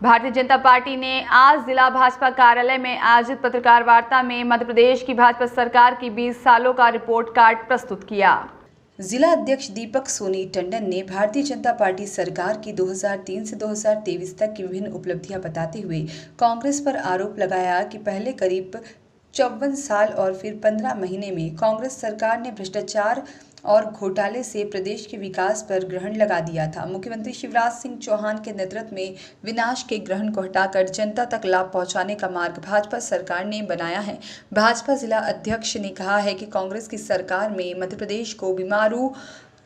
Bharatiya Janata party ने आज जिला भाजपा कार्यालय में आयोजित पत्रकार वार्ता में मध्य प्रदेश की भाजपा सरकार की 20 सालों का रिपोर्ट कार्ड प्रस्तुत किया। जिला अध्यक्ष दीपक सोनी टंडन ने भारतीय जनता पार्टी सरकार की 2003 से 2023 तक की विभिन्न उपलब्धियां बताते हुए कांग्रेस पर आरोप लगाया कि पहले करीब 54 साल और फिर 15 महीने में कांग्रेस सरकार ने भ्रष्टाचार और घोटाले से प्रदेश के विकास पर ग्रहण लगा दिया था। मुख्यमंत्री शिवराज सिंह चौहान के नेतृत्व में विनाश के ग्रहण को हटाकर जनता तक लाभ पहुंचाने का मार्ग भाजपा सरकार ने बनाया है। भाजपा जिला अध्यक्ष ने कहा है कि कांग्रेस की सरकार में मध्य प्रदेश को बीमारू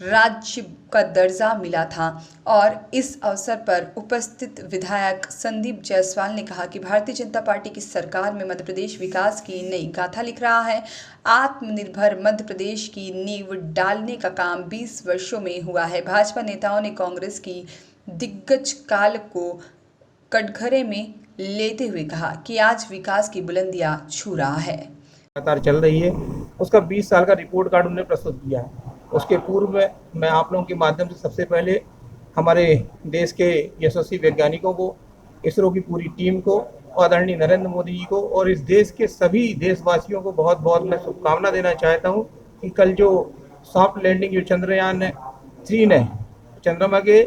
राज्य का दर्जा मिला था और इस अवसर पर उपस्थित विधायक संदीप जायसवाल ने कहा कि भारतीय जनता पार्टी की सरकार में मध्य प्रदेश विकास की नई गाथा लिख रहा है। आत्मनिर्भर मध्य प्रदेश की नींव डालने का काम 20 वर्षों में हुआ है। भाजपा नेताओं ने कांग्रेस की दिग्गज काल को कटघरे में लेते हुए कहा कि आज विकास की बुलंदियां छू रहा है। लगातार चल रही है, उसका 20 साल का रिपोर्ट कार्ड उन्होंने प्रस्तुत किया है। उसके पूर्व में मैं आप लोगों के माध्यम से सबसे पहले हमारे देश के यशस्वी वैज्ञानिकों को, इसरो की पूरी टीम को, आदरणीय नरेंद्र मोदी जी को और इस देश के सभी देशवासियों को बहुत बहुत मैं शुभकामना देना चाहता हूं कि कल जो सॉफ्ट लैंडिंग जो चंद्रयान 3 ने चंद्रमा के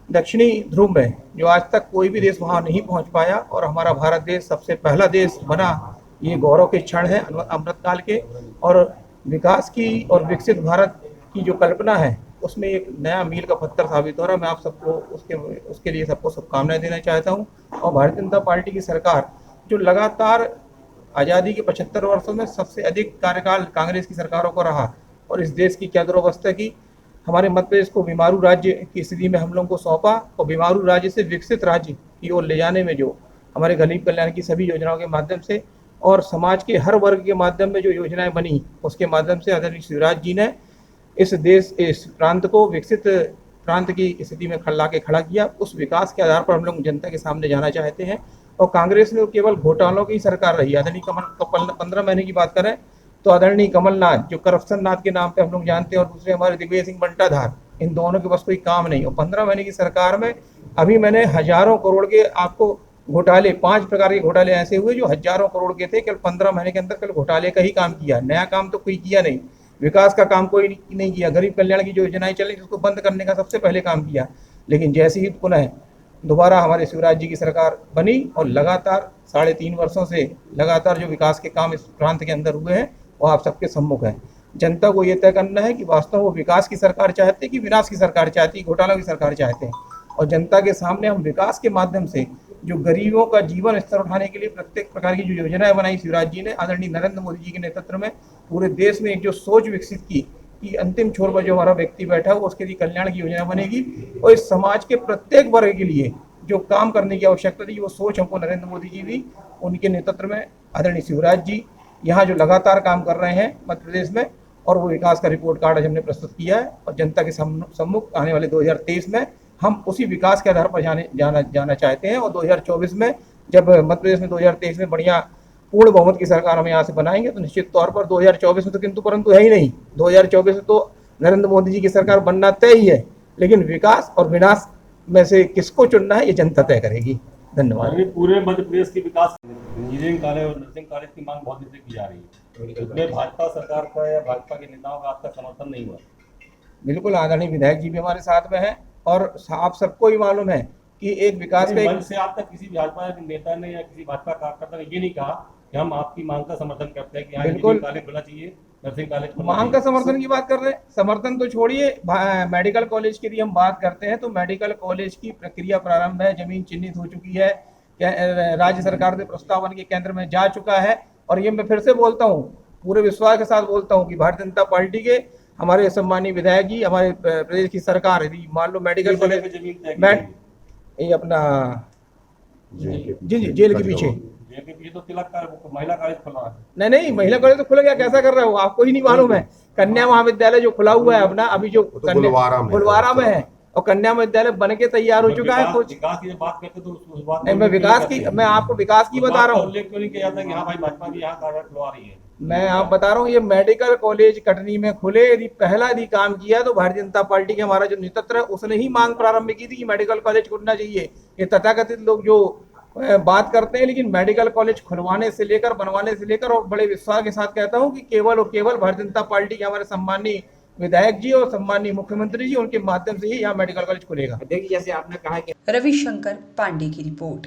दक्षिणी ध्रुव में जो आज तक कोई भी देश वहां नहीं पहुंच पाया और हमारा भारत देश सबसे पहला देश बना, ये गौरव के क्षण है अमृतकाल के। और विकास की और विकसित भारत की जो कल्पना है उसमें एक नया मील का पत्थर साबित हो रहा है। मैं आप सबको उसके लिए सबको शुभकामनाएं देना चाहता हूं। और भारतीय जनता पार्टी की सरकार जो लगातार आज़ादी के 75 वर्षों में सबसे अधिक कार्यकाल कांग्रेस की सरकारों को रहा और इस देश की क्या दुरवस्था की, हमारे मध्य प्रदेश को बीमारू राज्य की स्थिति में हम लोगों को सौंपा और बीमारू राज्य से विकसित राज्य की ओर ले जाने में जो हमारे गरीब कल्याण की सभी योजनाओं के माध्यम से और समाज के हर वर्ग के माध्यम में जो योजनाएं बनी उसके माध्यम से आदरणीय शिवराज जी ने इस प्रांत को विकसित प्रांत की स्थिति में ला के खड़ा किया। उस विकास के आधार पर हम लोग जनता के सामने जाना चाहते हैं। और कांग्रेस में केवल घोटालों की ही सरकार रही। आदरणीय 15 महीने की बात करें तो आदरणीय कमलनाथ जो करप्शन नाथ के नाम पे हम लोग जानते हैं और दूसरे हमारे दिग्विजय सिंह बंटाधार, इन दोनों के बस कोई काम नहीं। और 15 महीने की सरकार में अभी मैंने हजारों करोड़ के आपको घोटाले, 5 प्रकार के घोटाले ऐसे हुए जो हजारों करोड़ के थे, केवल 15 महीने के अंदर केवल घोटाले का ही काम किया। नया काम तो कोई किया नहीं, विकास का काम कोई नहीं किया। गरीब कल्याण की जो योजनाएं चल रही उसको बंद करने का सबसे पहले काम किया। लेकिन जैसे ही पुनः दोबारा हमारे शिवराज जी की सरकार बनी और लगातार 3.5 वर्षों से लगातार जो विकास के काम इस प्रांत के अंदर हुए हैं वो आप सबके सम्मुख है। जनता को ये तय करना है कि वास्तव वो विकास की सरकार चाहते हैं कि विनाश की सरकार चाहती है, घोटालों की सरकार चाहते हैं। और जनता के सामने हम विकास के माध्यम से जो गरीबों का जीवन स्तर उठाने के लिए प्रत्येक प्रकार की जो योजनाएं बनाई शिवराज जी ने आदरणीय नरेंद्र मोदी जी के नेतृत्व में पूरे देश में एक जो सोच विकसित की कि अंतिम छोर पर जो हमारा व्यक्ति बैठा है उसके लिए कल्याण की योजना बनेगी और इस समाज के प्रत्येक वर्ग के लिए जो काम करने की आवश्यकता थी वो सोच हमको नरेंद्र मोदी जी दी। उनके नेतृत्व में आदरणीय शिवराज जी यहाँ जो लगातार काम कर रहे हैं मध्य प्रदेश में और वो विकास का रिपोर्ट कार्ड आज हमने प्रस्तुत किया है। और जनता के सम्मुख आने वाले 2023 में हम उसी विकास के आधार पर जाना चाहते हैं। और 2024 में जब मध्य प्रदेश में 2023 में बढ़िया पूर्ण बहुमत की सरकार हम यहाँ से बनाएंगे तो निश्चित तौर पर 2024 में तो किंतु परंतु है ही नहीं, 2024 में तो नरेंद्र मोदी जी की सरकार बनना तय ही है। लेकिन विकास और विनाश में से किसको चुनना है ये जनता तय करेगी। धन्यवाद। पूरे मध्य प्रदेश की विकास इंजीनियरिंग कॉलेज और नर्सिंग कॉलेज की मांग बहुत दिन से की जा रही है, इसमें भाजपा सरकार का या भाजपा के नेताओं का आज तक समर्थन नहीं हुआ। बिल्कुल, आदरणीय विधायक जी भी हमारे साथ में हैं और आप सबको ही मालूम है कि एक विकास का मंच से आज तक किसी भाजपा नेता ने या किसी भाजपा कार्यकर्ता ने ये नहीं कहा कि हम आपकी मांग का समर्थन करते हैं कि यहाँ इंजीनियरिंग कॉलेज होना चाहिए, नर्सिंग कॉलेज मांग का समर्थन की बात कर रहे हैं। समर्थन तो छोड़िए, मेडिकल कॉलेज की यदि हम बात करते हैं तो मेडिकल कॉलेज की प्रक्रिया प्रारंभ है, जमीन चिन्हित हो चुकी है, राज्य सरकार के प्रस्तावन के केंद्र में जा चुका है। और ये मैं फिर से बोलता हूँ, पूरे विश्वास के साथ बोलता हूँ कि भारतीय जनता पार्टी के हमारे सम्मानीय विधायक जी, हमारे प्रदेश की सरकार यदि मान लो मेडिकल कॉलेज ये अपना जी जेल के पीछे तो तिलक का महिला कॉलेज खुला है। नहीं, महिला कॉलेज तो खुला गया, कैसा कर रहे हो, आपको ही नहीं मालूम है। कन्या महाविद्यालय जो खुला हुआ है अपना अभी जो बुलवारा में है और कन्या महाविद्यालय बन के तैयार हो चुका है। कुछ विकास की बात करते तो उस बात नहीं, मैं आपको विकास की बता रहा हूँ। उल्लेख क्यों नहीं किया जाता कि हाँ भाई भाजपा की यहाँ कार्यालय खुलवा रही है। मैं आप बता रहा हूँ, ये मेडिकल कॉलेज कटनी में खुले, यदि पहला यदि काम किया तो भारतीय जनता पार्टी के हमारा जो नेतृत्व है उसने ही मांग प्रारंभ की थी कि मेडिकल कॉलेज खुलना चाहिए। ये तथाकथित लोग जो बात करते हैं, लेकिन मेडिकल कॉलेज खुलवाने से लेकर बनवाने से लेकर, और बड़े विश्वास के साथ कहता हूँ कि केवल और केवल भारतीय जनता पार्टी के हमारे सम्मानीय विधायक जी और सम्मानीय मुख्यमंत्री जी, उनके माध्यम से ही यहाँ मेडिकल कॉलेज खुलेगा। देखिए, जैसे आपने कहा कि रविशंकर पांडे की रिपोर्ट।